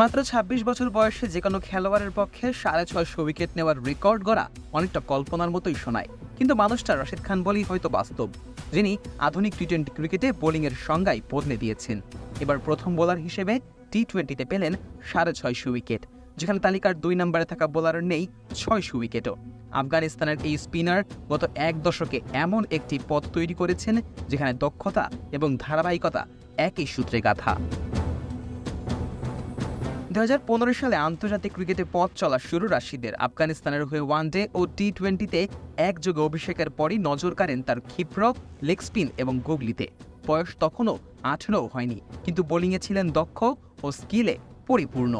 মাত্র ২৬ বছর বয়সে যে কোনো খেলোয়াড়ের পক্ষে ৬৫০ উইকেট নেওয়ার রেকর্ড গড়া অনেকটা কল্পনার মতোই শোনায়, কিন্তু মানুষটা রশিদ খান বলেই হয়তো বাস্তব, যিনি আধুনিক টি-20 ক্রিকেটে বোলিংয়ের সংজ্ঞাই বদলে দিয়েছেন। এবার প্রথম বোলার হিসেবে টি-20তে পেলেন ৬৫০ উইকেট, যেখানে তালিকার ২ নম্বরে থাকা বোলার নেই ৬০০ উইকেটও। আফগানিস্তানের এই স্পিনার গত এক দশকে এমন একটি পথ তৈরি করেছেন যেখানে দক্ষতা এবং ধারাবাহিকতা একই সূত্রে গাঁথা। ২০১৫ সালে আন্তর্জাতিক ক্রিকেটে পথ চলা শুরু রাশিদের। আফগানিস্তানের হয়ে ওয়ানডে ও টি-20তে একযোগে অভিষেকের পরই নজর কাড়েন তার ক্ষিপ্র লেগ স্পিন এবং গুগলিতে। বয়স তখনও ১৮ হয়নি, কিন্তু বোলিংয়ে ছিলেন দক্ষ ও স্কিলে পরিপূর্ণ।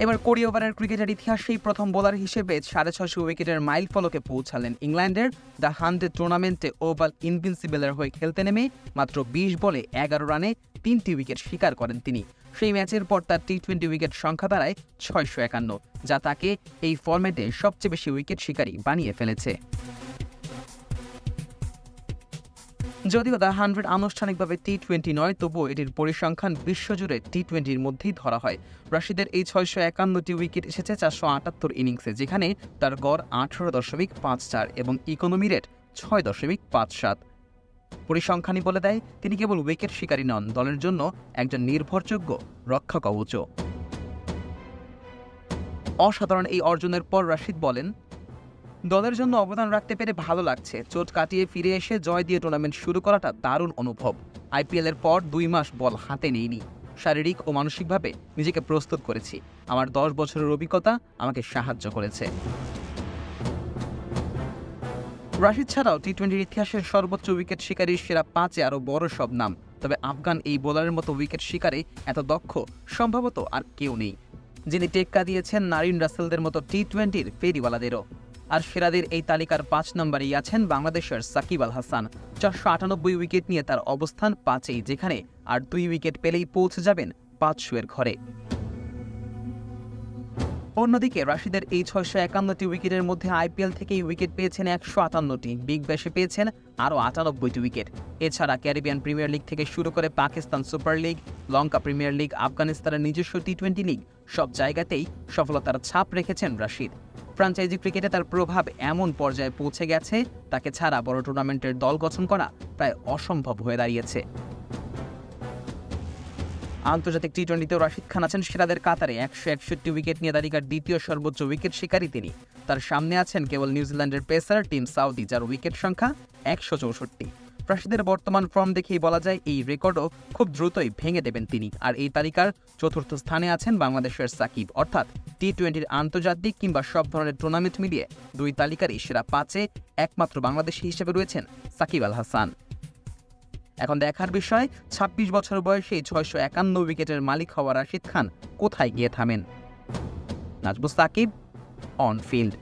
এবার ২০ ওভারের ক্রিকেটের ইতিহাসেই প্রথম বোলার হিসেবে ৬৫০ উইকেটের মাইল ফলকে পৌঁছালেন। ইংল্যান্ডের দ্য 100 টুর্নামেন্টে ওভাল ইনভিনসিবলের হয়ে খেলতে নেমে মাত্র ২০ বলে ১১ রানে ৩টি উইকেট শিকার করেন তিনি। সেই ম্যাচের পর তার টি-20 উইকেট সংখ্যা দাঁড়ায় ৬৫১, যা তাকে এই ফরম্যাটে সবচেয়ে বেশি উইকেট শিকারী বানিয়ে ফেলেছে। যদিও দ্য 100 আনুষ্ঠানিকভাবে টি-20 নয়, তবুও এটির পরিসংখ্যান বিশ্বজুড়ে টি-20-র মধ্যেই ধরা হয়। রাশিদের এই ৬৫১টি উইকেট এসেছে ৪৭৮ ইনিংসে, যেখানে তার গড় ১৮.৫৪ এবং ইকোনমি রেট ৬.৫৭। পরিসংখ্যানই বলে দেয় তিনি কেবল উইকেট শিকারী নন, দলের জন্য একজন নির্ভরযোগ্য রক্ষাকবচও। অসাধারণ এই অর্জনের পর রাশিদ বলেন, দলের জন্য অবদান রাখতে পেরে ভালো লাগছে। চোট কাটিয়ে ফিরে এসে জয় দিয়ে টুর্নামেন্ট শুরু করাটা দারুণ অনুভব। আইপিএলের পর ২ মাস বল হাতে নেইনি। শারীরিক ও মানসিকভাবে নিজেকে প্রস্তুত করেছি। আমার ১০ বছরের অভিজ্ঞতা আমাকে সাহায্য করেছে। রাশিদ ছাড়াও টি-20-র ইতিহাসের সর্বোচ্চ উইকেট শিকারীর সেরা ৫-এ আরও বড় সব নাম, তবে আফগান এই বোলারের মতো উইকেট শিকারে এত দক্ষ সম্ভবত আর কেউ নেই, যিনি টেক্কা দিয়েছেন নারিন রাসেলদের মতো টি-20-র ফেরিওয়ালাদেরও। আর সেরাদের এই তালিকার ৫ নম্বরেই আছেন বাংলাদেশের সাকিব আল হাসান। ৪৯৮ উইকেট নিয়ে তার অবস্থান ৫-এই, যেখানে আর ২ উইকেট পেলেই পৌঁছে যাবেন ৫০০-এর ঘরে। অন্যদিকে রাশিদের এই ৬৫১টি উইকেটের মধ্যে আইপিএল থেকেই উইকেট পেয়েছেন ১৫৮টি, বিগ ব্যাশে পেয়েছেন আরও ৯৮টি উইকেট। এছাড়া ক্যারিবিয়ান প্রিমিয়ার লিগ থেকে শুরু করে পাকিস্তান সুপার লিগ, লঙ্কা প্রিমিয়ার লিগ, আফগানিস্তানের নিজস্ব টি-20 লিগ, সব জায়গাতেই সফলতার ছাপ রেখেছেন রাশিদ। ফ্র্যাঞ্চাইজি ক্রিকেটে তার প্রভাব এমন পর্যায়ে পৌঁছে গেছে, তাকে ছাড়া বড় টুর্নামেন্টের দল গঠন করা প্রায় অসম্ভব হয়ে দাঁড়িয়েছে। আন্তর্জাতিক টি-20তেও রাশিদ খান আছেন সেরাদের কাতারে। ১৬১ উইকেট নিয়ে তালিকার দ্বিতীয় সর্বোচ্চ উইকেট শিকারী তিনি। তার সামনে আছেন কেবল নিউজিল্যান্ডের পেসার টিম সাউদি, যার উইকেট সংখ্যা ১৬৪। রাশিদের বর্তমান ফর্ম দেখেই বলা যায় এই রেকর্ডও খুব দ্রুতই ভেঙে দেবেন তিনি। আর এই তালিকার চতুর্থ স্থানে আছেন বাংলাদেশের সাকিব। অর্থাৎ টি-20-র আন্তর্জাতিক কিংবা সব ধরনের টুর্নামেন্ট মিলিয়ে ২ তালিকারই সেরা ৫-এ একমাত্র বাংলাদেশি হিসেবে রয়েছেন সাকিব আল হাসান। এখন দেখার বিষয়, ২৬ বছর বয়সে ৬৫১ উইকেটের মালিক হওয়া রাশিদ খান কোথায় গিয়ে থামেন। Nazmus Sakib, on field.